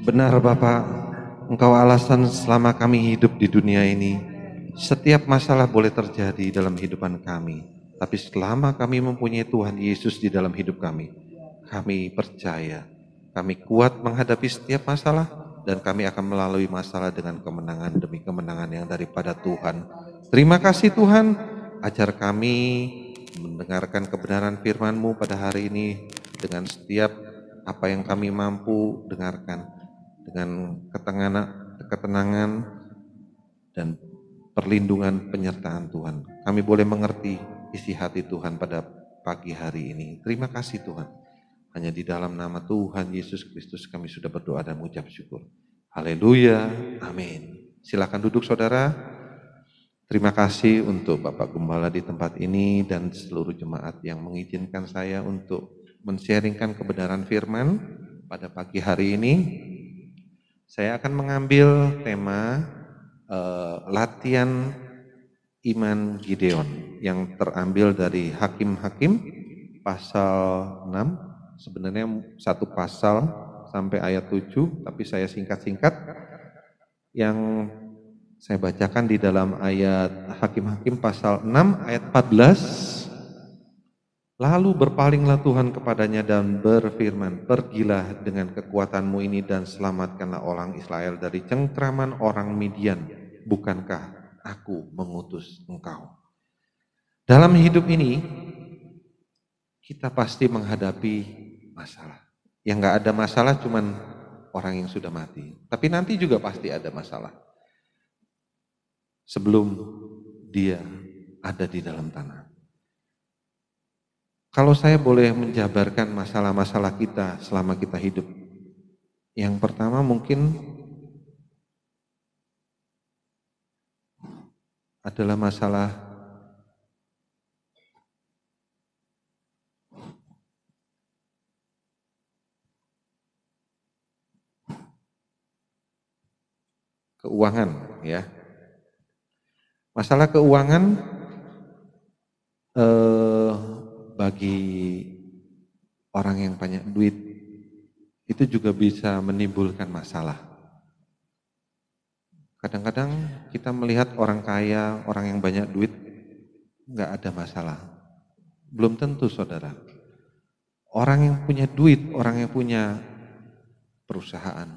Benar Bapak, Engkau alasan selama kami hidup di dunia ini. Setiap masalah boleh terjadi dalam kehidupan kami, tapi selama kami mempunyai Tuhan Yesus di dalam hidup kami percaya, kami kuat menghadapi setiap masalah, dan kami akan melalui masalah dengan kemenangan demi kemenangan yang daripada Tuhan. Terima kasih Tuhan, ajar kami mendengarkan kebenaran firman-Mu pada hari ini dengan setiap apa yang kami mampu dengarkan, dengan ketenangan dan perlindungan penyertaan Tuhan. Kami boleh mengerti isi hati Tuhan pada pagi hari ini. Terima kasih Tuhan. Hanya di dalam nama Tuhan Yesus Kristus kami sudah berdoa dan mengucap syukur. Haleluya, amin. Silakan duduk saudara. Terima kasih untuk Bapak Gembala di tempat ini dan seluruh jemaat yang mengizinkan saya untuk men-sharingkan kebenaran firman pada pagi hari ini. Saya akan mengambil tema latihan iman Gideon yang terambil dari Hakim-Hakim pasal 6, sebenarnya satu pasal sampai ayat 7, tapi saya singkat-singkat. Yang saya bacakan di dalam ayat Hakim-Hakim pasal 6 ayat 14. Lalu berpalinglah Tuhan kepadanya dan berfirman, pergilah dengan kekuatanmu ini dan selamatkanlah orang Israel dari cengkraman orang Midian. Bukankah aku mengutus engkau? Dalam hidup ini, kita pasti menghadapi masalah. Yang gak ada masalah cuman orang yang sudah mati. Tapi nanti juga pasti ada masalah. Sebelum dia ada di dalam tanah. Kalau saya boleh menjabarkan masalah-masalah kita selama kita hidup. Yang pertama mungkin adalah masalah keuangan, ya. Masalah keuangan bagi orang yang banyak duit itu juga bisa menimbulkan masalah. Kadang-kadang kita melihat orang kaya, orang yang banyak duit, nggak ada masalah. Belum tentu saudara. Orang yang punya duit, orang yang punya perusahaan,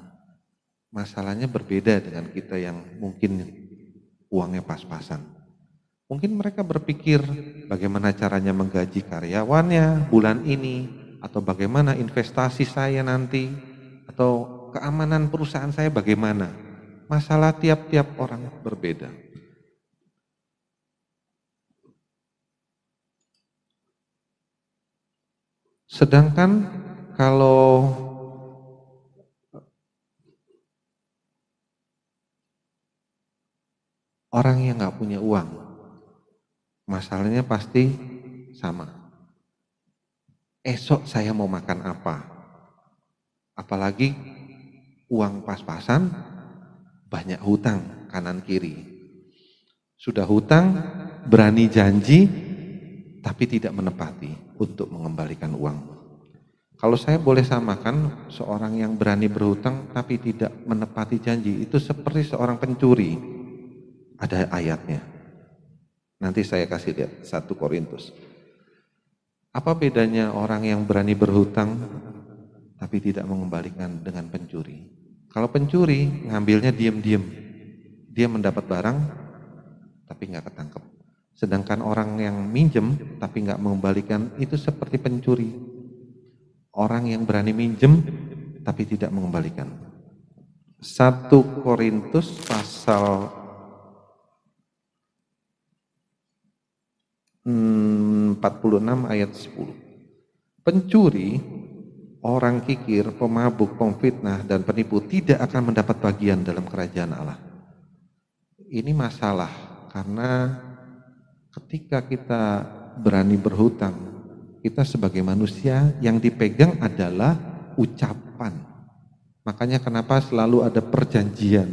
masalahnya berbeda dengan kita yang mungkin uangnya pas-pasan. Mungkin mereka berpikir bagaimana caranya menggaji karyawannya bulan ini, atau bagaimana investasi saya nanti, atau keamanan perusahaan saya bagaimana. Masalah tiap-tiap orang berbeda. Sedangkan kalau orang yang nggak punya uang, masalahnya pasti sama. Esok saya mau makan apa? Apalagi uang pas-pasan, banyak hutang kanan kiri. Sudah hutang, berani janji, tapi tidak menepati untuk mengembalikan uang. Kalau saya boleh samakan, seorang yang berani berhutang tapi tidak menepati janji, itu seperti seorang pencuri. Ada ayatnya. Nanti saya kasih lihat 1 Korintus. Apa bedanya orang yang berani berhutang tapi tidak mengembalikan dengan pencuri? Kalau pencuri ngambilnya diam-diam, dia mendapat barang tapi nggak ketangkep. Sedangkan orang yang minjem tapi nggak mengembalikan itu seperti pencuri. Orang yang berani minjem tapi tidak mengembalikan. 1 Korintus pasal 46 ayat 10. Pencuri, orang kikir, pemabuk, pemfitnah, dan penipu tidak akan mendapat bagian dalam kerajaan Allah. Ini masalah karena ketika kita berani berhutang, kita sebagai manusia yang dipegang adalah ucapan. Makanya kenapa selalu ada perjanjian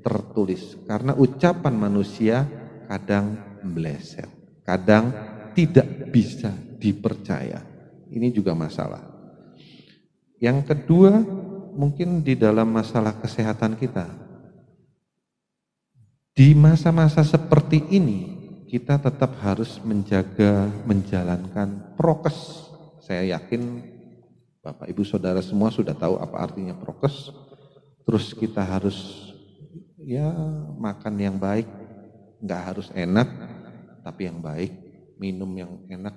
tertulis, karena ucapan manusia kadang meleset, kadang tidak bisa dipercaya. Ini juga masalah. Yang kedua, mungkin di dalam masalah kesehatan kita. Di masa-masa seperti ini, kita tetap harus menjalankan prokes. Saya yakin Bapak Ibu Saudara semua sudah tahu apa artinya prokes. Terus kita harus makan yang baik, nggak harus enak, tapi yang baik, minum yang enak,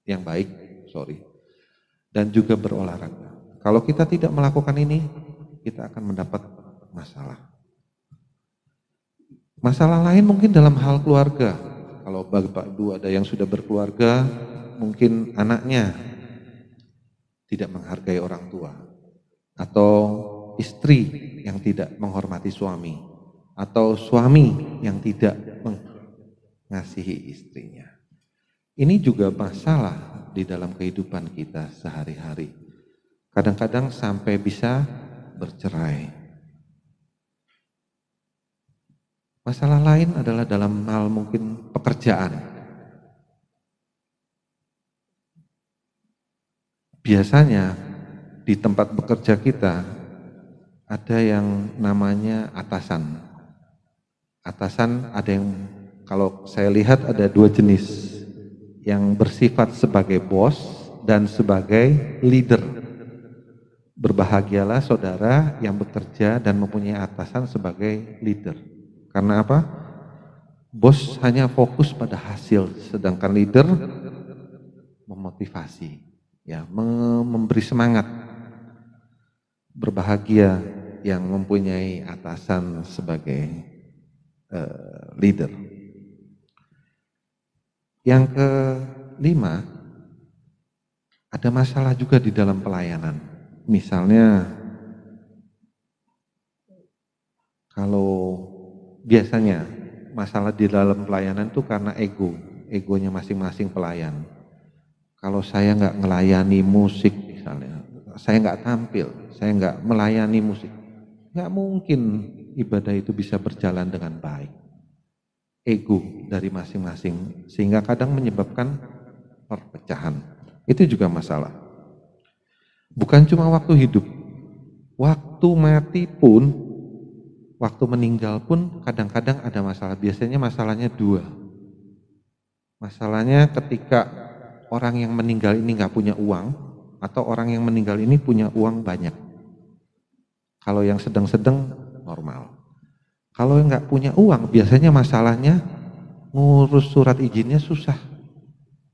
yang baik, dan juga berolahraga. Kalau kita tidak melakukan ini, kita akan mendapat masalah. Masalah lain mungkin dalam hal keluarga. Kalau Bapak Ibu ada yang sudah berkeluarga, mungkin anaknya tidak menghargai orang tua, atau istri yang tidak menghormati suami, atau suami yang tidak mengasihi istrinya. Ini juga masalah di dalam kehidupan kita sehari-hari. Kadang-kadang sampai bisa bercerai. Masalah lain adalah dalam hal mungkin pekerjaan. Biasanya di tempat bekerja kita ada yang namanya atasan. Atasan ada yang, kalau saya lihat ada dua jenis, yang bersifat sebagai bos dan sebagai leader. Berbahagialah saudara yang bekerja dan mempunyai atasan sebagai leader. Karena apa? Bos hanya fokus pada hasil, sedangkan leader memotivasi, memberi semangat. Berbahagia yang mempunyai atasan sebagai leader. Yang kelima, ada masalah juga di dalam pelayanan. Misalnya, kalau biasanya masalah di dalam pelayanan itu karena egonya masing-masing pelayan. Kalau saya nggak melayani musik misalnya, saya nggak tampil, saya nggak melayani musik, nggak mungkin ibadah itu bisa berjalan dengan baik. Ego dari masing-masing, sehingga kadang menyebabkan perpecahan. Itu juga masalah. Bukan cuma waktu hidup, waktu mati pun, waktu meninggal pun kadang-kadang ada masalah. Biasanya masalahnya dua. Masalahnya ketika orang yang meninggal ini nggak punya uang, atau orang yang meninggal ini punya uang banyak. Kalau yang sedang-sedang normal. Kalau yang nggak punya uang, biasanya masalahnya ngurus surat izinnya susah,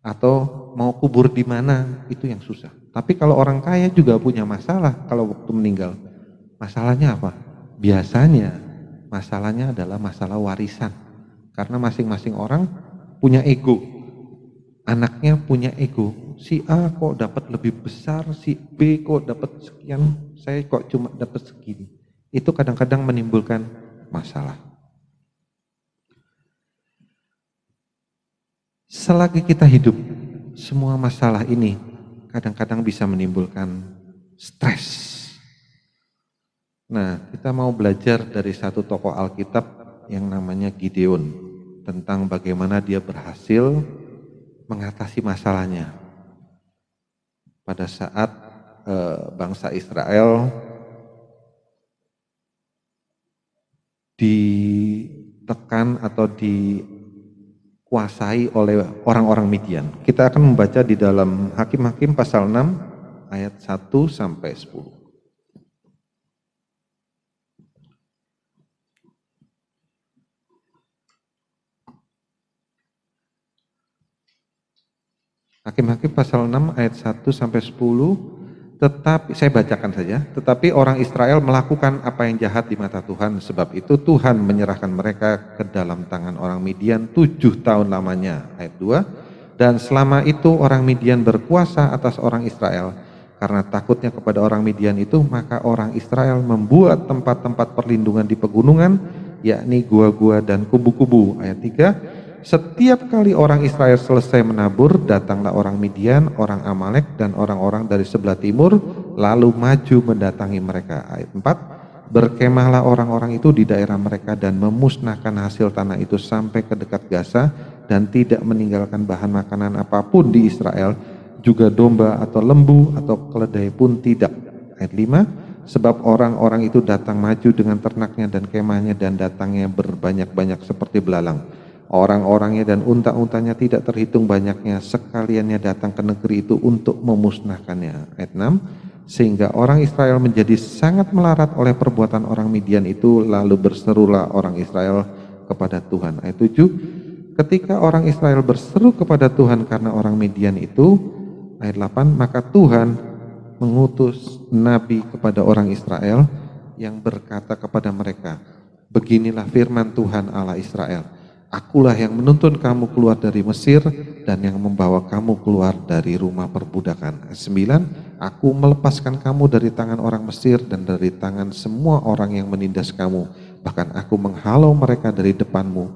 atau mau kubur di mana itu yang susah. Tapi kalau orang kaya juga punya masalah kalau waktu meninggal. Masalahnya apa? Biasanya masalahnya adalah masalah warisan, karena masing-masing orang punya ego. Anaknya punya ego, si A kok dapat lebih besar, si B kok dapat sekian, saya kok cuma dapat segini. Itu kadang-kadang menimbulkan masalah. Selagi kita hidup, semua masalah ini kadang-kadang bisa menimbulkan stres. Nah, kita mau belajar dari satu tokoh Alkitab yang namanya Gideon, tentang bagaimana dia berhasil mengatasi masalahnya pada saat bangsa Israel ditekan atau dikuasai oleh orang-orang Midian. Kita akan membaca di dalam Hakim-Hakim pasal 6 ayat 1 sampai 10. Hakim-Hakim pasal 6 ayat 1 sampai 10, tetapi saya bacakan saja. Tetapi orang Israel melakukan apa yang jahat di mata Tuhan, sebab itu Tuhan menyerahkan mereka ke dalam tangan orang Midian 7 tahun lamanya. Ayat 2, dan selama itu orang Midian berkuasa atas orang Israel. Karena takutnya kepada orang Midian itu, maka orang Israel membuat tempat-tempat perlindungan di pegunungan, yakni gua-gua dan kubu-kubu. Ayat 3, setiap kali orang Israel selesai menabur, datanglah orang Midian, orang Amalek, dan orang-orang dari sebelah timur, lalu maju mendatangi mereka. Ayat 4, berkemahlah orang-orang itu di daerah mereka dan memusnahkan hasil tanah itu sampai ke dekat Gaza, dan tidak meninggalkan bahan makanan apapun di Israel, juga domba atau lembu atau keledai pun tidak. Ayat 5, sebab orang-orang itu datang maju dengan ternaknya dan kemahnya dan datangnya berbanyak-banyak seperti belalang. Orang-orangnya dan unta-untanya tidak terhitung banyaknya, sekaliannya datang ke negeri itu untuk memusnahkannya. Ayat 6, sehingga orang Israel menjadi sangat melarat oleh perbuatan orang Midian itu, lalu berserulah orang Israel kepada Tuhan. Ayat 7, ketika orang Israel berseru kepada Tuhan karena orang Midian itu, ayat 8, maka Tuhan mengutus nabi kepada orang Israel yang berkata kepada mereka, beginilah firman Tuhan Allah Israel, akulah yang menuntun kamu keluar dari Mesir dan yang membawa kamu keluar dari rumah perbudakan. 9, aku melepaskan kamu dari tangan orang Mesir dan dari tangan semua orang yang menindas kamu. Bahkan aku menghalau mereka dari depanmu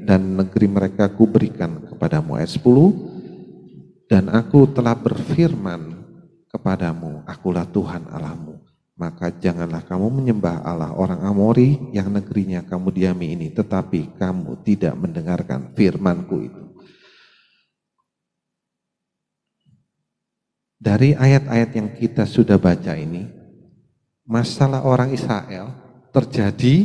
dan negeri mereka kuberikan kepadamu. Ayat 10, dan aku telah berfirman kepadamu, akulah Tuhan Allahmu. Maka janganlah kamu menyembah Allah orang Amori yang negerinya kamu diami ini, tetapi kamu tidak mendengarkan firman-Ku itu. Dari ayat-ayat yang kita sudah baca ini, masalah orang Israel terjadi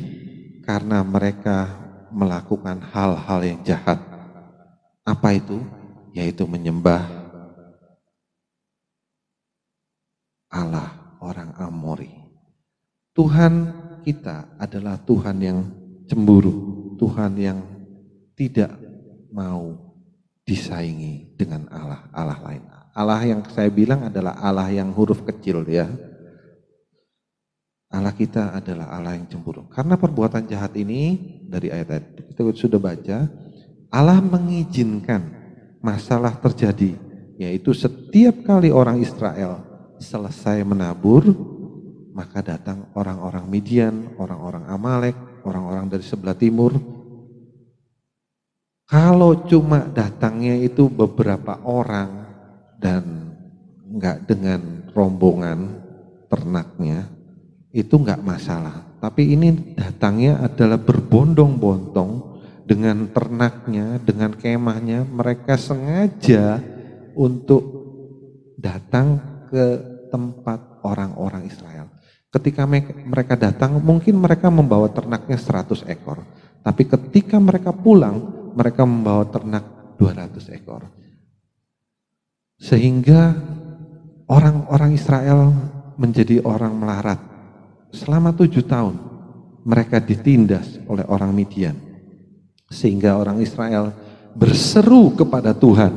karena mereka melakukan hal-hal yang jahat. Apa itu? Yaitu menyembah Allah orang Amori. Tuhan kita adalah Tuhan yang cemburu, Tuhan yang tidak mau disaingi dengan Allah lain. Allah yang saya bilang adalah Allah yang huruf kecil ya. Allah kita adalah Allah yang cemburu. Karena perbuatan jahat ini, dari ayat-ayat kita sudah baca, Allah mengizinkan masalah terjadi, yaitu setiap kali orang Israel selesai menabur, maka datang orang-orang Midian, orang-orang Amalek, orang-orang dari sebelah timur. Kalau cuma datangnya itu beberapa orang dan enggak dengan rombongan ternaknya, itu enggak masalah. Tapi ini datangnya adalah berbondong-bondong dengan ternaknya, dengan kemahnya. Mereka sengaja untuk datang ke tempat orang-orang Israel. Ketika mereka datang, mungkin mereka membawa ternaknya 100 ekor. Tapi ketika mereka pulang, mereka membawa ternak 200 ekor. Sehingga orang-orang Israel menjadi orang melarat. Selama 7 tahun, mereka ditindas oleh orang Midian. Sehingga orang Israel berseru kepada Tuhan.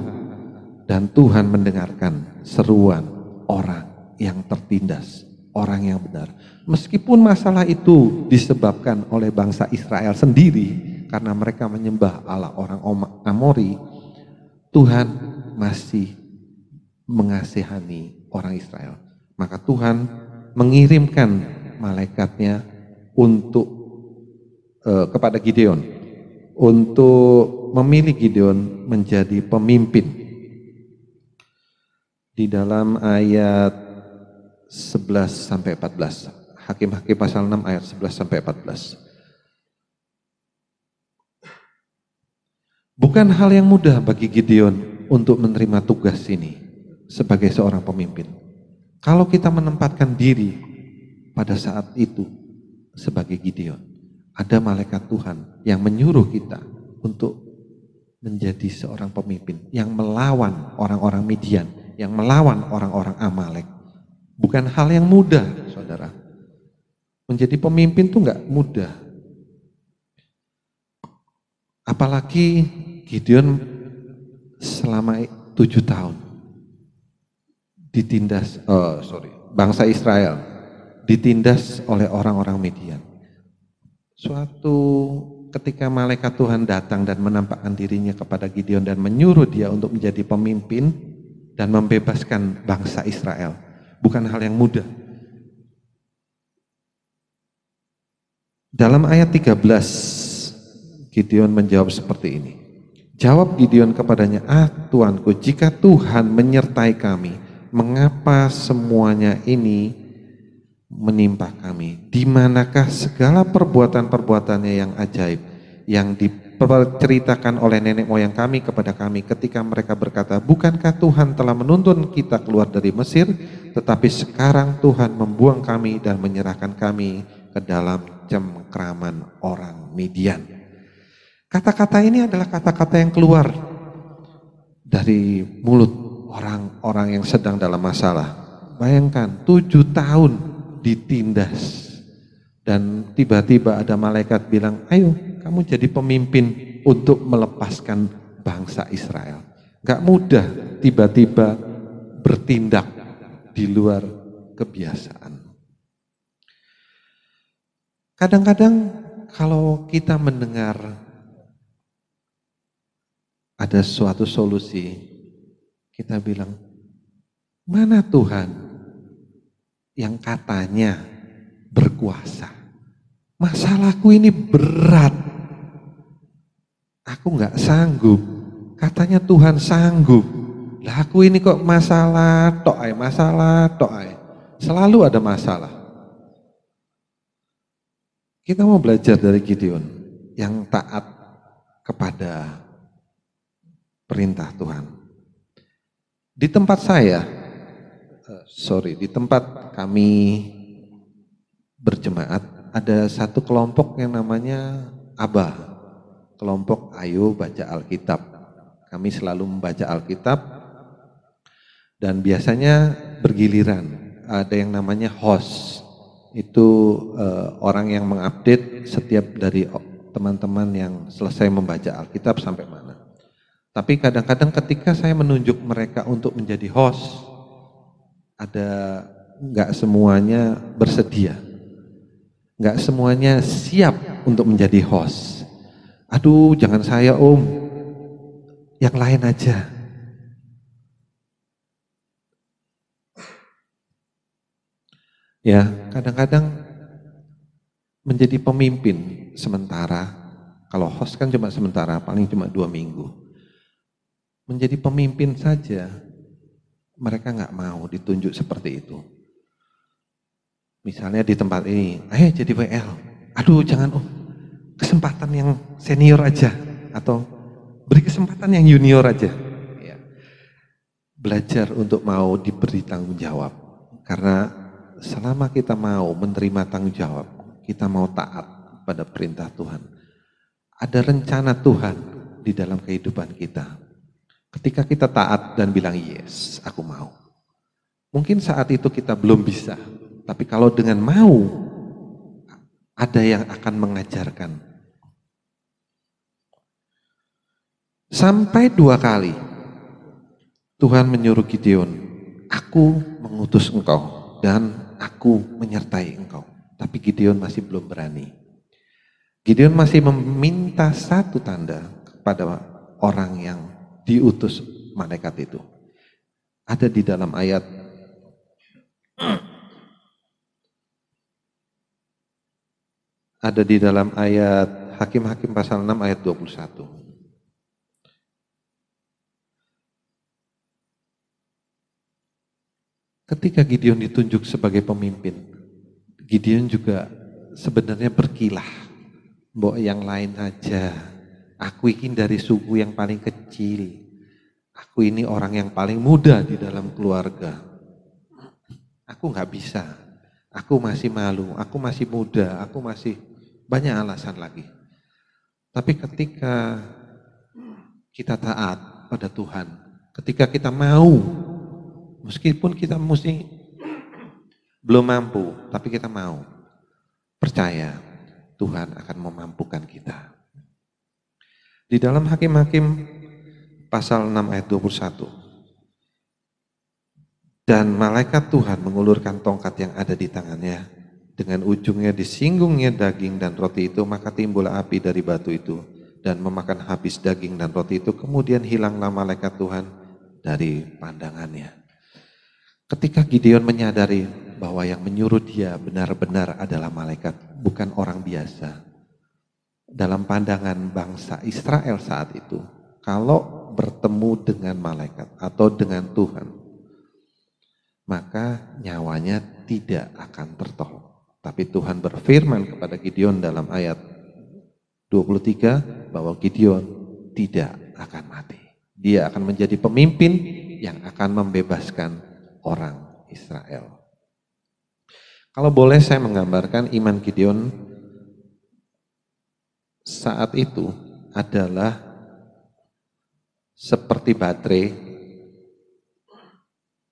Dan Tuhan mendengarkan seruan orang yang tertindas, orang yang benar. Meskipun masalah itu disebabkan oleh bangsa Israel sendiri karena mereka menyembah Allah orang Amori, Tuhan masih mengasihani orang Israel. Maka Tuhan mengirimkan malaikatnya untuk kepada Gideon untuk memilih Gideon menjadi pemimpin. Di dalam ayat 11 sampai 14. Hakim-Hakim pasal 6 ayat 11 sampai 14. Bukan hal yang mudah bagi Gideon untuk menerima tugas ini sebagai seorang pemimpin. Kalau kita menempatkan diri pada saat itu sebagai Gideon, ada malaikat Tuhan yang menyuruh kita untuk menjadi seorang pemimpin yang melawan orang-orang Midian, yang melawan orang-orang Amalek. Bukan hal yang mudah, saudara. Menjadi pemimpin itu enggak mudah. Apalagi Gideon selama 7 tahun ditindas, bangsa Israel ditindas oleh orang-orang Midian. Suatu ketika malaikat Tuhan datang dan menampakkan dirinya kepada Gideon dan menyuruh dia untuk menjadi pemimpin dan membebaskan bangsa Israel. Bukan hal yang mudah. Dalam ayat 13, Gideon menjawab seperti ini. Jawab Gideon kepadanya, Tuanku, jika Tuhan menyertai kami, mengapa semuanya ini menimpa kami? Di manakah segala perbuatan-perbuatannya yang ajaib yang diceritakan oleh nenek moyang kami kepada kami ketika mereka berkata, bukankah Tuhan telah menuntun kita keluar dari Mesir? tetapi sekarang Tuhan membuang kami dan menyerahkan kami ke dalam cengkraman orang Midian. Kata-kata ini adalah kata-kata yang keluar dari mulut orang-orang yang sedang dalam masalah. Bayangkan 7 tahun ditindas dan tiba-tiba ada malaikat bilang, ayo kamu jadi pemimpin untuk melepaskan bangsa Israel. Gak mudah tiba-tiba bertindak di luar kebiasaan. Kadang-kadang kalau kita mendengar ada suatu solusi, kita bilang, mana Tuhan yang katanya berkuasa? Masalahku ini berat, aku nggak sanggup. Katanya Tuhan sanggup. Lah aku ini kok masalah tok ae. Selalu ada masalah. Kita mau belajar dari Gideon yang taat kepada perintah Tuhan. Di tempat di tempat kami berjemaat, ada satu kelompok yang namanya ABA, kelompok Ayo Baca Alkitab. Kami selalu membaca Alkitab dan biasanya bergiliran. Ada yang namanya host, itu orang yang mengupdate setiap dari teman-teman yang selesai membaca Alkitab sampai mana. Tapi kadang-kadang ketika saya menunjuk mereka untuk menjadi host, nggak semuanya bersedia, nggak semuanya siap untuk menjadi host. Aduh, jangan saya om, yang lain aja. Ya, kadang-kadang menjadi pemimpin sementara, kalau host kan cuma sementara, paling cuma 2 minggu. Menjadi pemimpin saja, mereka nggak mau ditunjuk seperti itu. Misalnya di tempat ini, ayo jadi WL. Aduh jangan kesempatan yang senior aja. Atau beri kesempatan yang junior aja. Ya. Belajar untuk mau diberi tanggung jawab. Karena selama kita mau menerima tanggung jawab, kita mau taat pada perintah Tuhan. Ada rencana Tuhan di dalam kehidupan kita. Ketika kita taat dan bilang yes, aku mau. Mungkin saat itu kita belum bisa, tapi kalau dengan mau, ada yang akan mengajarkan. Sampai 2 kali Tuhan menyuruh Gideon, aku mengutus engkau dan aku menyertai engkau. Tapi Gideon masih belum berani. Gideon masih meminta satu tanda kepada orang yang diutus malaikat itu. Ada di dalam ayat Hakim-Hakim pasal 6 ayat 21. Ketika Gideon ditunjuk sebagai pemimpin, Gideon juga sebenarnya berkilah. Mbok yang lain aja. Aku ini dari suku yang paling kecil. Aku ini orang yang paling muda di dalam keluarga. Aku nggak bisa. Aku masih malu. Aku masih muda. Aku masih banyak alasan lagi. Tapi ketika kita taat pada Tuhan, ketika kita mau, meskipun kita belum mampu, tapi kita mau, percaya Tuhan akan memampukan kita. Di dalam Hakim-Hakim pasal 6 ayat 21. Dan malaikat Tuhan mengulurkan tongkat yang ada di tangannya. Dengan ujungnya disinggungnya daging dan roti itu, maka timbul api dari batu itu dan memakan habis daging dan roti itu. Kemudian hilanglah malaikat Tuhan dari pandangannya. Ketika Gideon menyadari bahwa yang menyuruh dia benar-benar adalah malaikat, bukan orang biasa. Dalam pandangan bangsa Israel saat itu, kalau bertemu dengan malaikat atau dengan Tuhan, maka nyawanya tidak akan tertolong. Tapi Tuhan berfirman kepada Gideon dalam ayat 23 bahwa Gideon tidak akan mati. Dia akan menjadi pemimpin yang akan membebaskan orang Israel. Kalau boleh saya menggambarkan iman Gideon saat itu adalah seperti baterai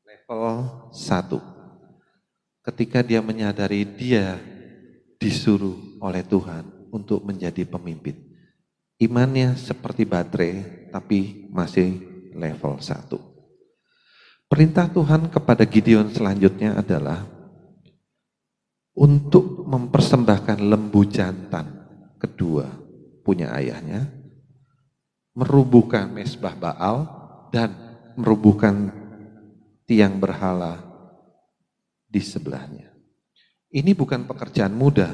level 1. Ketika dia menyadari dia disuruh oleh Tuhan untuk menjadi pemimpin. Imannya seperti baterai tapi masih level 1. Perintah Tuhan kepada Gideon selanjutnya adalah untuk mempersembahkan lembu jantan kedua punya ayahnya, merubuhkan mezbah Baal dan merubuhkan tiang berhala di sebelahnya. Ini bukan pekerjaan mudah,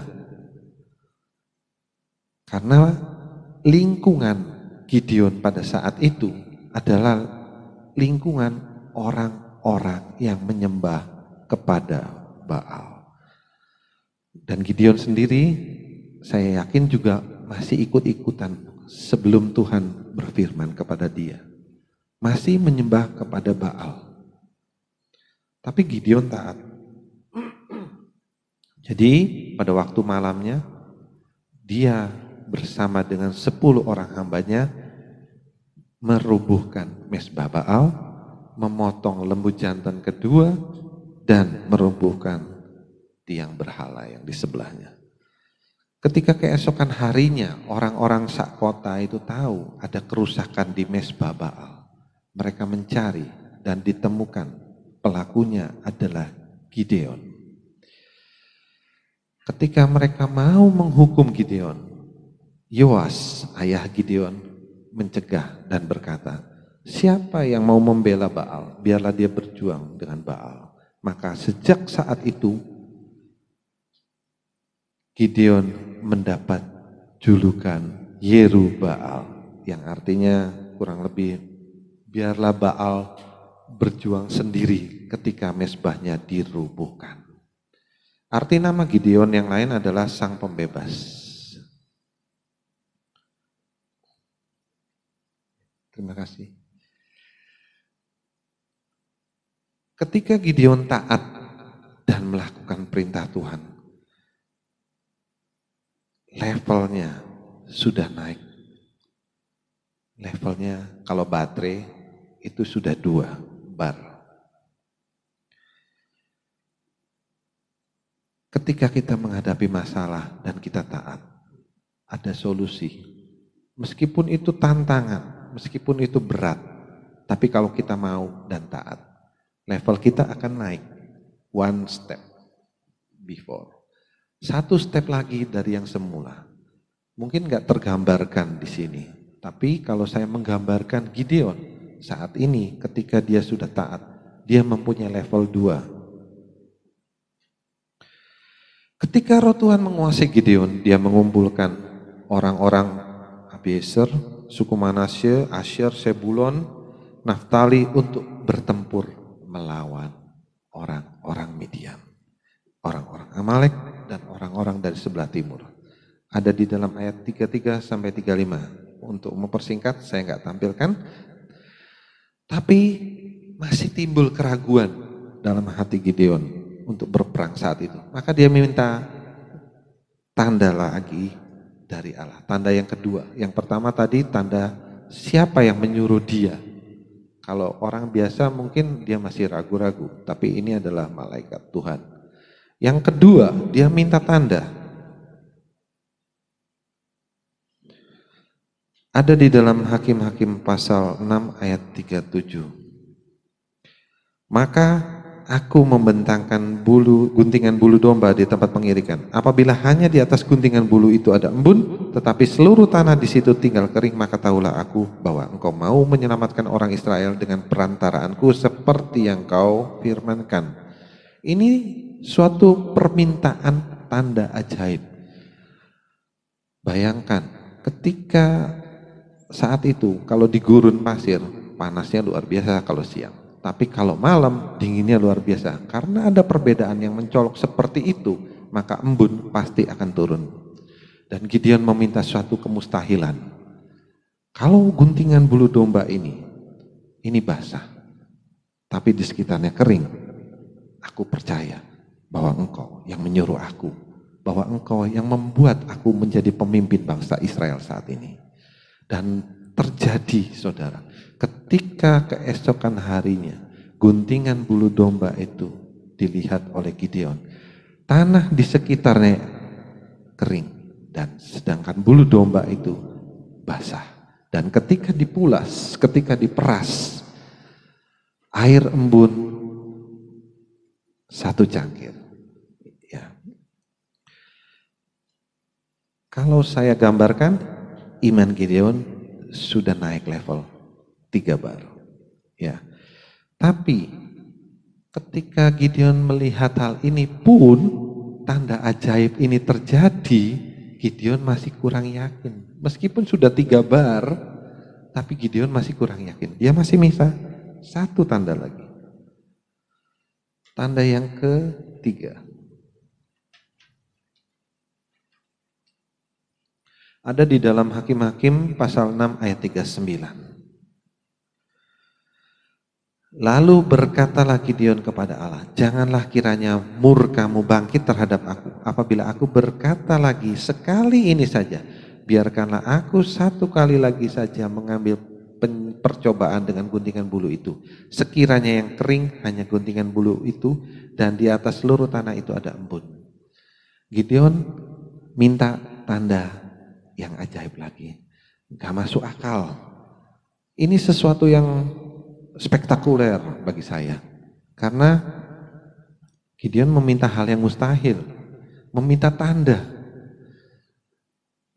karena lingkungan Gideon pada saat itu adalah lingkungan orang-orang yang menyembah kepada Baal. Dan Gideon sendiri, saya yakin juga masih ikut-ikutan sebelum Tuhan berfirman kepada dia. Masih menyembah kepada Baal. Tapi Gideon taat. Jadi pada waktu malamnya, dia bersama dengan 10 orang hambanya merubuhkan mezbah Baal, memotong lembu jantan kedua, dan merubuhkan tiang berhala yang di sebelahnya. Ketika keesokan harinya orang-orang sak kota itu tahu ada kerusakan di mezbah Baal, mereka mencari dan ditemukan pelakunya adalah Gideon. Ketika mereka mau menghukum Gideon, Yoas, ayah Gideon, mencegah dan berkata, siapa yang mau membela Baal, biarlah dia berjuang dengan Baal. Maka sejak saat itu, Gideon mendapat julukan Yeru-Baal, yang artinya kurang lebih, biarlah Baal berjuang sendiri ketika mezbahnya dirubuhkan. Arti nama Gideon yang lain adalah sang pembebas. Terima kasih. Ketika Gideon taat dan melakukan perintah Tuhan, levelnya sudah naik. Levelnya kalau baterai itu sudah 2 bar. Ketika kita menghadapi masalah dan kita taat, ada solusi. Meskipun itu tantangan, meskipun itu berat, tapi kalau kita mau dan taat, level kita akan naik 1 step before. 1 step lagi dari yang semula. Mungkin gak tergambarkan di sini, tapi kalau saya menggambarkan Gideon saat ini ketika dia sudah taat, dia mempunyai level 2. Ketika roh Tuhan menguasai Gideon, dia mengumpulkan orang-orang Abiezer, suku Manasye, Asyer, Sebulon, Naftali untuk bertempur melawan orang-orang Midian, orang-orang Amalek dan orang-orang dari sebelah timur. Ada di dalam ayat 33 sampai 35. Untuk mempersingkat saya nggak tampilkan. Tapi masih timbul keraguan dalam hati Gideon untuk berperang saat itu. Maka dia meminta tanda lagi dari Allah. Tanda yang kedua. Yang pertama tadi tanda siapa yang menyuruh dia. Kalau orang biasa mungkin dia masih ragu-ragu. Tapi ini adalah malaikat Tuhan. Yang kedua, dia minta tanda. Ada di dalam Hakim-Hakim pasal 6 ayat 37. Maka aku membentangkan guntingan bulu domba di tempat pengirikan. Apabila hanya di atas guntingan bulu itu ada embun, tetapi seluruh tanah di situ tinggal kering, maka tahulah aku bahwa engkau mau menyelamatkan orang Israel dengan perantaraanku seperti yang kau firmankan. Ini suatu permintaan tanda ajaib. Bayangkan, ketika saat itu kalau di gurun pasir, panasnya luar biasa kalau siang. Tapi kalau malam dinginnya luar biasa. Karena ada perbedaan yang mencolok seperti itu, maka embun pasti akan turun. Dan Gideon meminta suatu kemustahilan. Kalau guntingan bulu domba ini basah, tapi di sekitarnya kering. aku percaya bahwa Engkau yang menyuruh aku, bahwa Engkau yang membuat aku menjadi pemimpin bangsa Israel saat ini. Dan terjadi, saudara, ketika keesokan harinya guntingan bulu domba itu dilihat oleh Gideon, tanah di sekitarnya kering, dan sedangkan bulu domba itu basah. Dan ketika dipulas, ketika diperas, air embun 1 cangkir. Ya. Kalau saya gambarkan, iman Gideon sudah naik level 3 bar. Ya. Tapi ketika Gideon melihat hal ini pun, tanda ajaib ini terjadi, Gideon masih kurang yakin. Meskipun sudah 3 bar, tapi Gideon masih kurang yakin. Dia masih minta 1 tanda lagi. Tanda yang ketiga. Ada di dalam Hakim-Hakim pasal 6 ayat 39. Lalu berkatalah Gideon kepada Allah, janganlah kiranya murkamu bangkit terhadap aku. Apabila aku berkata lagi sekali ini saja, biarkanlah aku 1 kali lagi saja mengambil percobaan dengan guntingan bulu itu. Sekiranya yang kering hanya guntingan bulu itu, dan di atas seluruh tanah itu ada embun. Gideon minta tanda yang ajaib lagi. Gak masuk akal. Ini sesuatu yang spektakuler bagi saya. Karena Gideon meminta hal yang mustahil. Meminta tanda.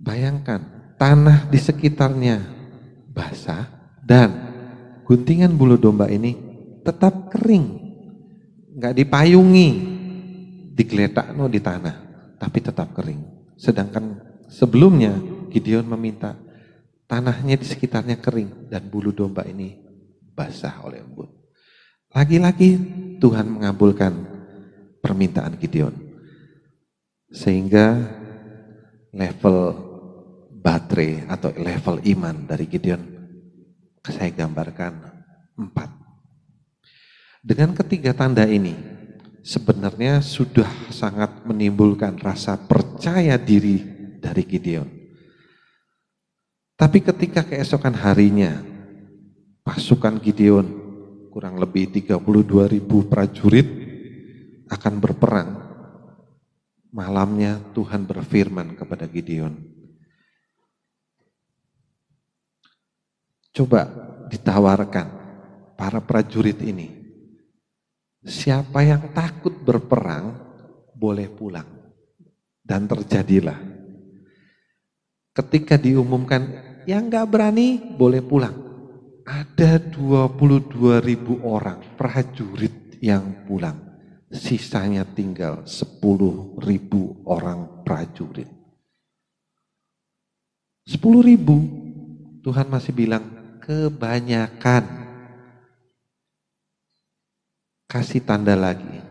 Bayangkan, tanah di sekitarnya basah dan guntingan bulu domba ini tetap kering. Gak dipayungi, digeletak di tanah, tapi tetap kering. Sedangkan sebelumnya Gideon meminta tanahnya di sekitarnya kering dan bulu domba ini basah oleh embun. Lagi-lagi Tuhan mengabulkan permintaan Gideon. Sehingga level baterai atau level iman dari Gideon saya gambarkan 4. Dengan ketiga tanda ini sebenarnya sudah sangat menimbulkan rasa percaya diri dari Gideon. Tapi ketika keesokan harinya pasukan Gideon kurang lebih 32.000 prajurit akan berperang. Malamnya Tuhan berfirman kepada Gideon, coba ditawarkan para prajurit ini, siapa yang takut berperang boleh pulang. Dan terjadilah. Ketika diumumkan yang gak berani boleh pulang, ada 22.000 orang prajurit yang pulang. Sisanya tinggal 10.000 orang prajurit. 10.000. Tuhan masih bilang kebanyakan. Kasih tanda lagi.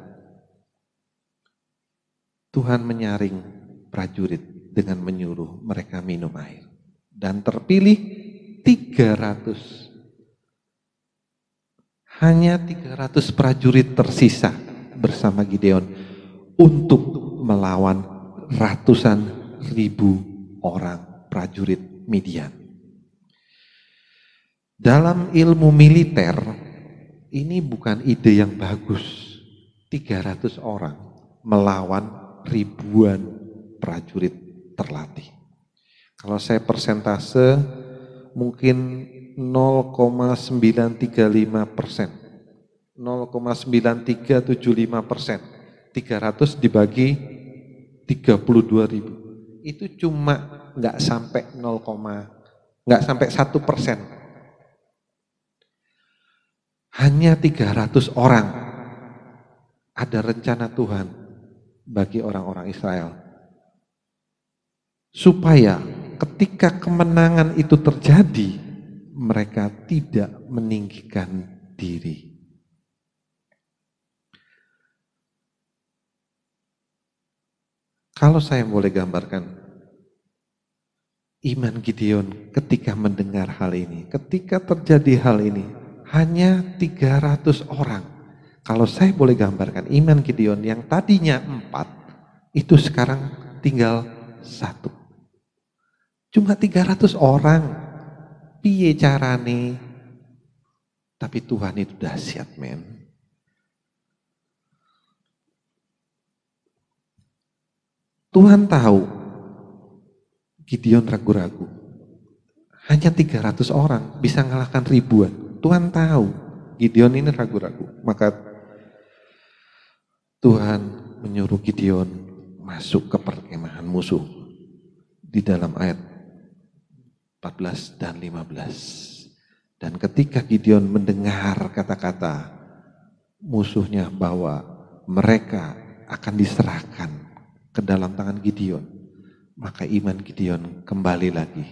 Tuhan menyaring prajurit dengan menyuruh mereka minum air. Dan terpilih 300. Hanya 300 prajurit tersisa bersama Gideon untuk melawan ratusan ribu orang prajurit Midian. Dalam ilmu militer, ini bukan ide yang bagus. 300 orang melawan ribuan prajurit terlatih. Kalau saya persentase mungkin 0,935%. 0,9375%. 300 dibagi 32.000. Itu cuma nggak sampai 1%. Hanya 300 orang. Ada rencana Tuhan bagi orang-orang Israel. Supaya ketika kemenangan itu terjadi, mereka tidak meninggikan diri. Kalau saya boleh gambarkan, iman Gideon ketika mendengar hal ini, ketika terjadi hal ini, hanya 300 orang Kalau saya boleh gambarkan, iman Gideon yang tadinya 4, itu sekarang tinggal 1. Cuma 300 orang. Piye carane? Tapi Tuhan itu dahsyat, men. Tuhan tahu Gideon ragu-ragu. Hanya 300 orang bisa ngalahkan ribuan. Tuhan tahu Gideon ini ragu-ragu. Maka Tuhan menyuruh Gideon masuk ke perkemahan musuh. Di dalam ayat 14 dan 15. Dan ketika Gideon mendengar kata-kata musuhnya bahwa mereka akan diserahkan ke dalam tangan Gideon, maka iman Gideon kembali lagi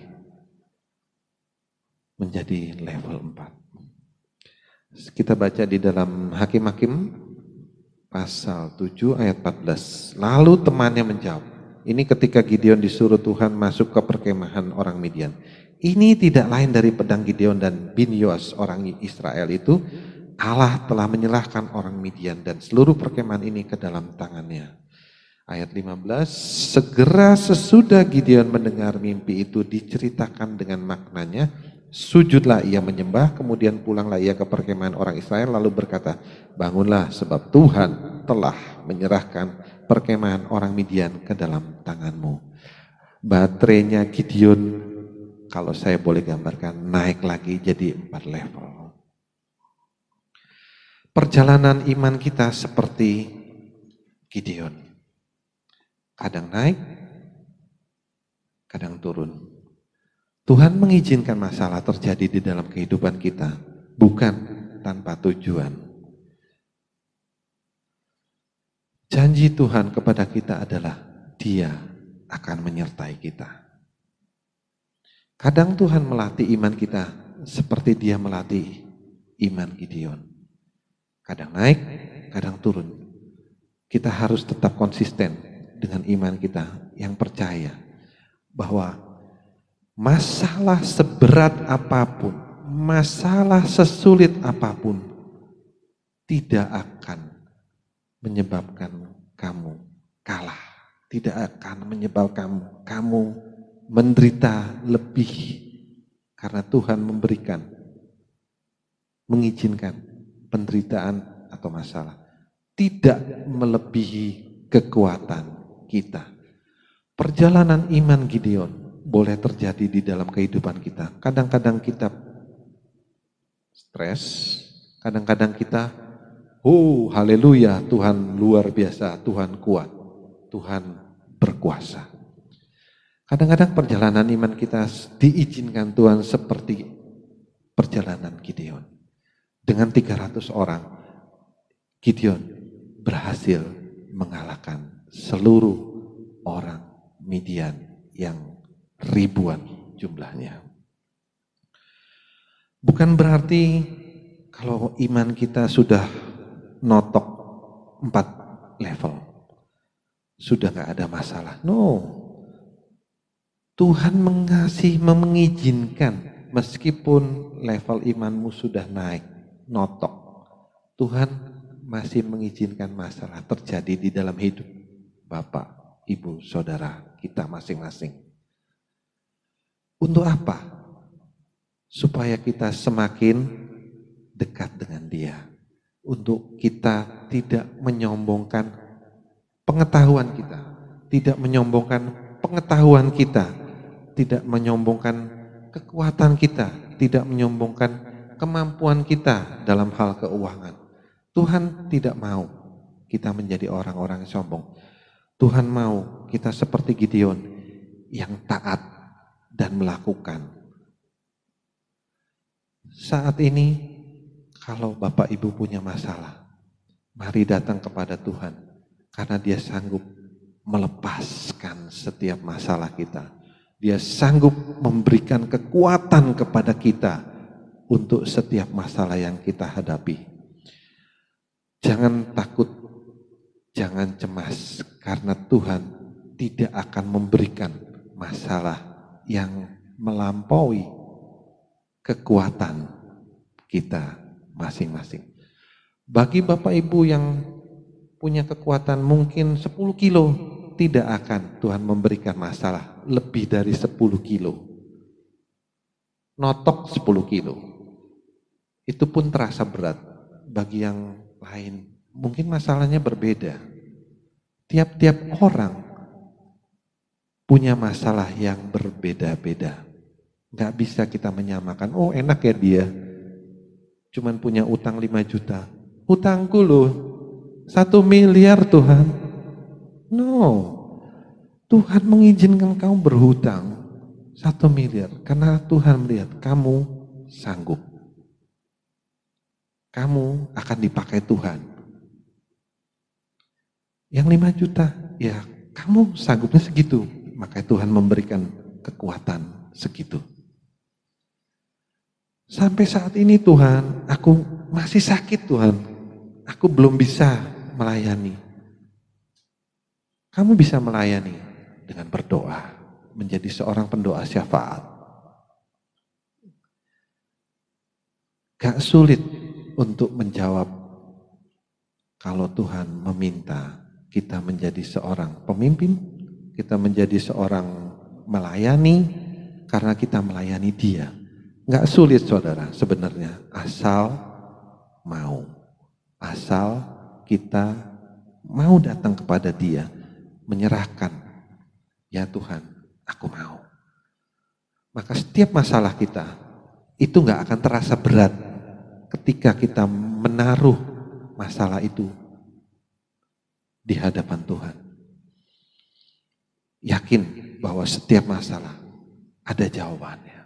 menjadi level 4. Kita baca di dalam Hakim-Hakim pasal 7 ayat 14. Lalu temannya menjawab, ini ketika Gideon disuruh Tuhan masuk ke perkemahan orang Midian. Ini tidak lain dari pedang Gideon dan bin Yoas orang Israel itu. Allah telah menyerahkan orang Midian dan seluruh perkemahan ini ke dalam tangannya. Ayat 15, segera sesudah Gideon mendengar mimpi itu diceritakan dengan maknanya, sujudlah ia menyembah, kemudian pulanglah ia ke perkemahan orang Israel lalu berkata, bangunlah sebab Tuhan telah menyerahkan perkemahan orang Midian ke dalam tanganmu. Baterainya Gideon, kalau saya boleh gambarkan, naik lagi jadi 4 level. Perjalanan iman kita seperti Gideon. Kadang naik, kadang turun. Tuhan mengizinkan masalah terjadi di dalam kehidupan kita, bukan tanpa tujuan. Janji Tuhan kepada kita adalah Dia akan menyertai kita. Kadang Tuhan melatih iman kita seperti Dia melatih iman Gideon. Kadang naik, kadang turun. Kita harus tetap konsisten dengan iman kita yang percaya bahwa masalah seberat apapun, masalah sesulit apapun tidak akan menyebabkan kamu kalah, tidak akan menyebabkan kamu menderita lebih, karena Tuhan mengizinkan penderitaan atau masalah tidak melebihi kekuatan kita. Perjalanan iman Gideon boleh terjadi di dalam kehidupan kita. Kadang-kadang kita stres, kadang-kadang kita, haleluya, Tuhan luar biasa, Tuhan kuat, Tuhan berkuasa. Kadang-kadang perjalanan iman kita diizinkan Tuhan seperti perjalanan Gideon. Dengan 300 orang, Gideon berhasil mengalahkan seluruh orang Midian yang ribuan jumlahnya. Bukan berarti kalau iman kita sudah notok 4 level, sudah gak ada masalah. No, Tuhan mengizinkan meskipun level imanmu sudah naik, notok. Tuhan masih mengizinkan masalah terjadi di dalam hidup Bapak, Ibu, Saudara kita masing-masing. Untuk apa? Supaya kita semakin dekat dengan Dia. Untuk kita tidak menyombongkan pengetahuan kita, tidak menyombongkan pengetahuan kita, tidak menyombongkan kekuatan kita, tidak menyombongkan kemampuan kita dalam hal keuangan. Tuhan tidak mau kita menjadi orang-orang yang sombong. Tuhan mau kita seperti Gideon yang taat dan melakukan. Saat ini kalau Bapak Ibu punya masalah, mari datang kepada Tuhan karena Dia sanggup melepaskan setiap masalah kita. Dia sanggup memberikan kekuatan kepada kita untuk setiap masalah yang kita hadapi. Jangan takut, jangan cemas, karena Tuhan tidak akan memberikan masalah yang melampaui kekuatan kita masing-masing. Bagi Bapak Ibu yang punya kekuatan mungkin 10 kilo, tidak akan Tuhan memberikan masalah lebih dari 10 kilo. Notok 10 kilo. Itu pun terasa berat. Bagi yang lain, mungkin masalahnya berbeda. Tiap-tiap orang punya masalah yang berbeda-beda. Gak bisa kita menyamakan, oh enak ya dia, cuman punya utang 5 juta. Utangku loh 1 miliar Tuhan. No, Tuhan mengizinkan kamu berhutang 1 miliar karena Tuhan melihat kamu sanggup. Kamu akan dipakai Tuhan. Yang 5 juta, ya kamu sanggupnya segitu. Maka Tuhan memberikan kekuatan segitu. Sampai saat ini Tuhan, aku masih sakit Tuhan. Aku belum bisa melayani. Kamu bisa melayani dengan berdoa, menjadi seorang pendoa syafaat. Gak sulit untuk menjawab kalau Tuhan meminta kita menjadi seorang pemimpin, kita menjadi seorang melayani karena kita melayani Dia. Gak sulit saudara sebenarnya, asal mau. Asal kita mau datang kepada Dia, menyerahkan, ya Tuhan, aku mau. Maka setiap masalah kita, itu gak akan terasa berat ketika kita menaruh masalah itu di hadapan Tuhan. Yakin bahwa setiap masalah ada jawabannya.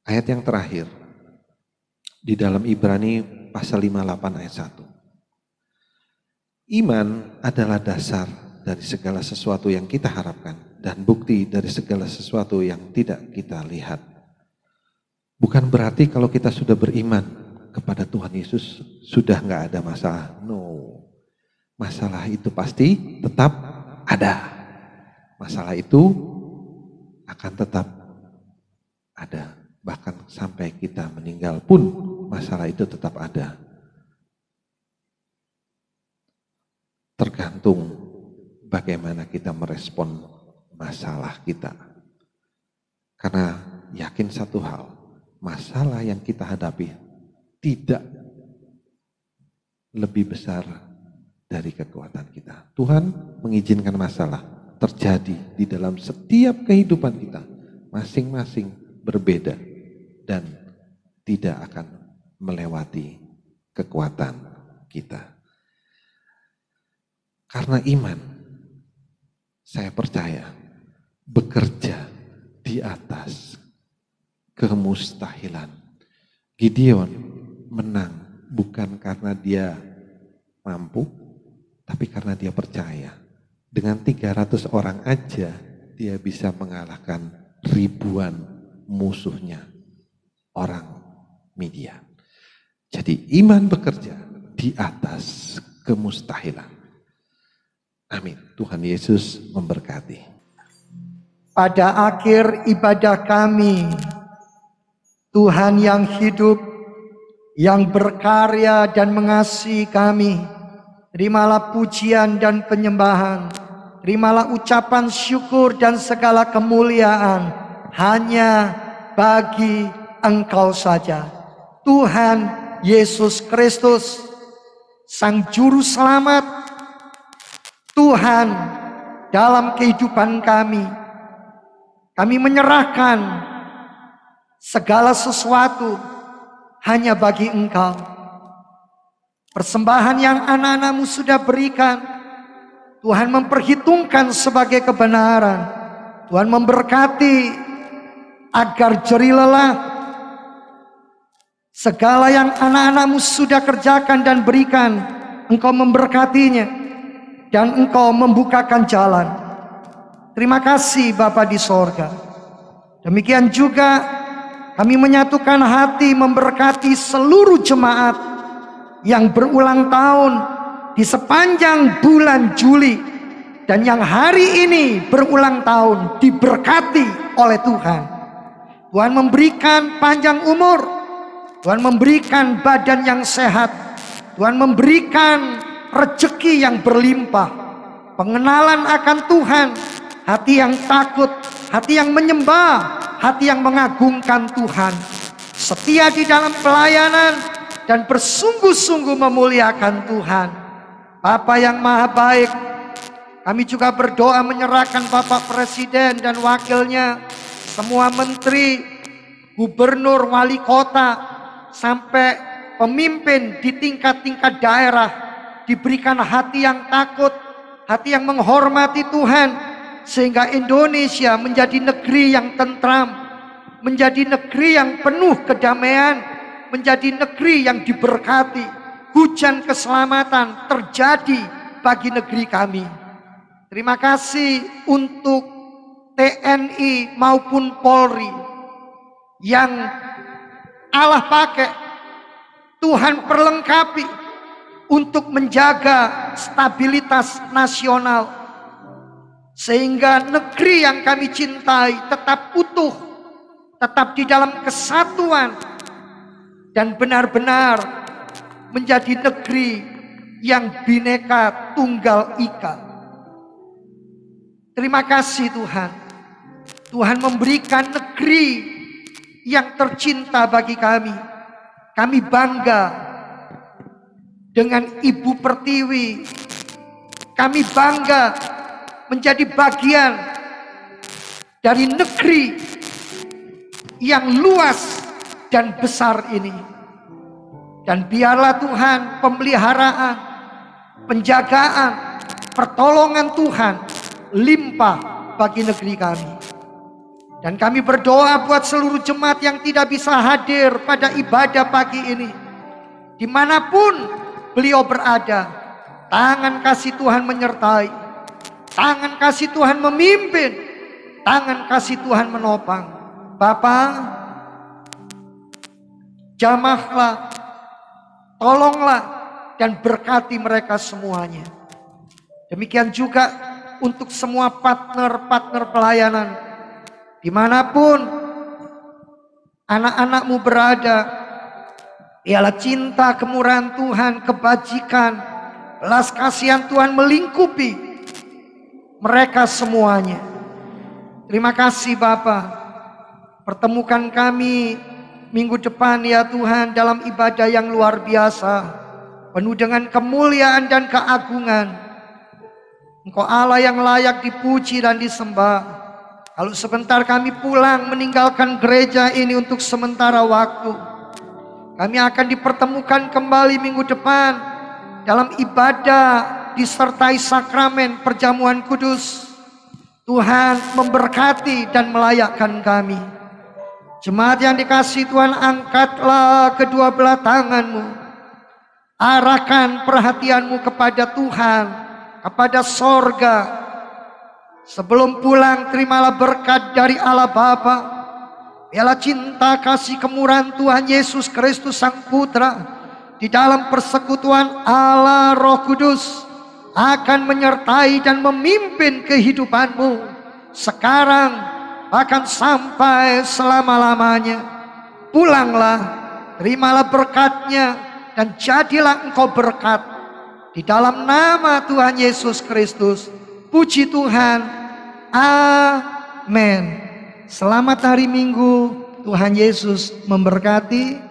Ayat yang terakhir, di dalam Ibrani pasal 58 ayat 1. Iman adalah dasar dari segala sesuatu yang kita harapkan dan bukti dari segala sesuatu yang tidak kita lihat. Bukan berarti kalau kita sudah beriman kepada Tuhan Yesus sudah nggak ada masalah. No, masalah itu pasti tetap ada. Masalah itu akan tetap ada. Bahkan sampai kita meninggal pun masalah itu tetap ada. Tergantung bagaimana kita merespon masalah kita. Karena yakin satu hal, masalah yang kita hadapi tidak lebih besar dari kekuatan kita. Tuhan mengizinkan masalah terjadi di dalam setiap kehidupan kita. Masing-masing berbeda dan tidak akan melewati kekuatan kita. Karena iman, saya percaya, bekerja di atas kemustahilan. Gideon menang bukan karena dia mampu, tapi karena dia percaya. Dengan 300 orang aja, dia bisa mengalahkan ribuan musuhnya, orang Midian. Jadi iman bekerja di atas kemustahilan. Amin. Tuhan Yesus memberkati. Pada akhir ibadah kami, Tuhan yang hidup, yang berkarya dan mengasihi kami, terimalah pujian dan penyembahan, terimalah ucapan syukur dan segala kemuliaan hanya bagi Engkau saja. Tuhan Yesus Kristus, Sang Juru Selamat, Tuhan dalam kehidupan kami. Kami menyerahkan segala sesuatu hanya bagi Engkau. Persembahan yang anak-anakmu sudah berikan, Tuhan memperhitungkan sebagai kebenaran. Tuhan memberkati agar jerih lelah. Segala yang anak-anakmu sudah kerjakan dan berikan, Engkau memberkatinya. Dan Engkau membukakan jalan. Terima kasih Bapa di sorga. Demikian juga kami menyatukan hati memberkati seluruh jemaat yang berulang tahun di sepanjang bulan Juli. Dan yang hari ini berulang tahun diberkati oleh Tuhan. Tuhan memberikan panjang umur, Tuhan memberikan badan yang sehat, Tuhan memberikan rezeki yang berlimpah, pengenalan akan Tuhan, hati yang takut, hati yang menyembah, hati yang mengagungkan Tuhan, setia di dalam pelayanan dan bersungguh-sungguh memuliakan Tuhan. Bapa yang maha baik, kami juga berdoa menyerahkan Bapak Presiden dan wakilnya, semua menteri, gubernur, wali kota, sampai pemimpin di tingkat-tingkat daerah, diberikan hati yang takut, hati yang menghormati Tuhan, sehingga Indonesia menjadi negeri yang tentram, menjadi negeri yang penuh kedamaian, menjadi negeri yang diberkati. Hujan keselamatan terjadi bagi negeri kami. Terima kasih untuk TNI maupun Polri yang Allah pakai, Tuhan perlengkapi untuk menjaga stabilitas nasional, sehingga negeri yang kami cintai tetap utuh, tetap di dalam kesatuan, dan benar-benar menjadi negeri yang Bhinneka Tunggal Ika. Terima kasih Tuhan. Tuhan memberikan negeri yang tercinta bagi kami. Kami bangga dengan Ibu Pertiwi. Kami bangga menjadi bagian dari negeri yang luas dan besar ini. Dan biarlah Tuhan pemeliharaan, penjagaan, pertolongan Tuhan limpah bagi negeri kami. Dan kami berdoa buat seluruh jemaat yang tidak bisa hadir pada ibadah pagi ini, dimanapun beliau berada, tangan kasih Tuhan menyertai, tangan kasih Tuhan memimpin, tangan kasih Tuhan menopang. Bapa, jamahlah, tolonglah, dan berkati mereka semuanya. Demikian juga untuk semua partner-partner pelayanan, dimanapun anak-anakmu berada, biarlah cinta kemurahan Tuhan, kebajikan, belas kasihan Tuhan melingkupi mereka semuanya. Terima kasih Bapa, pertemukan kami minggu depan ya Tuhan dalam ibadah yang luar biasa, penuh dengan kemuliaan dan keagungan. Engkau Allah yang layak dipuji dan disembah. Kalau sebentar kami pulang meninggalkan gereja ini untuk sementara waktu, kami akan dipertemukan kembali minggu depan dalam ibadah disertai sakramen perjamuan kudus. Tuhan memberkati dan melayakkan kami. Jemaat yang dikasihi Tuhan, angkatlah kedua belah tanganmu, arahkan perhatianmu kepada Tuhan, kepada sorga. Sebelum pulang, terimalah berkat dari Allah Bapa, biarlah cinta kasih kemurahan Tuhan Yesus Kristus Sang Putra di dalam persekutuan Allah Roh Kudus akan menyertai dan memimpin kehidupanmu sekarang bahkan sampai selama-lamanya. Pulanglah, terimalah berkatnya, dan jadilah engkau berkat di dalam nama Tuhan Yesus Kristus. Puji Tuhan. Amin. Selamat hari Minggu. Tuhan Yesus memberkati.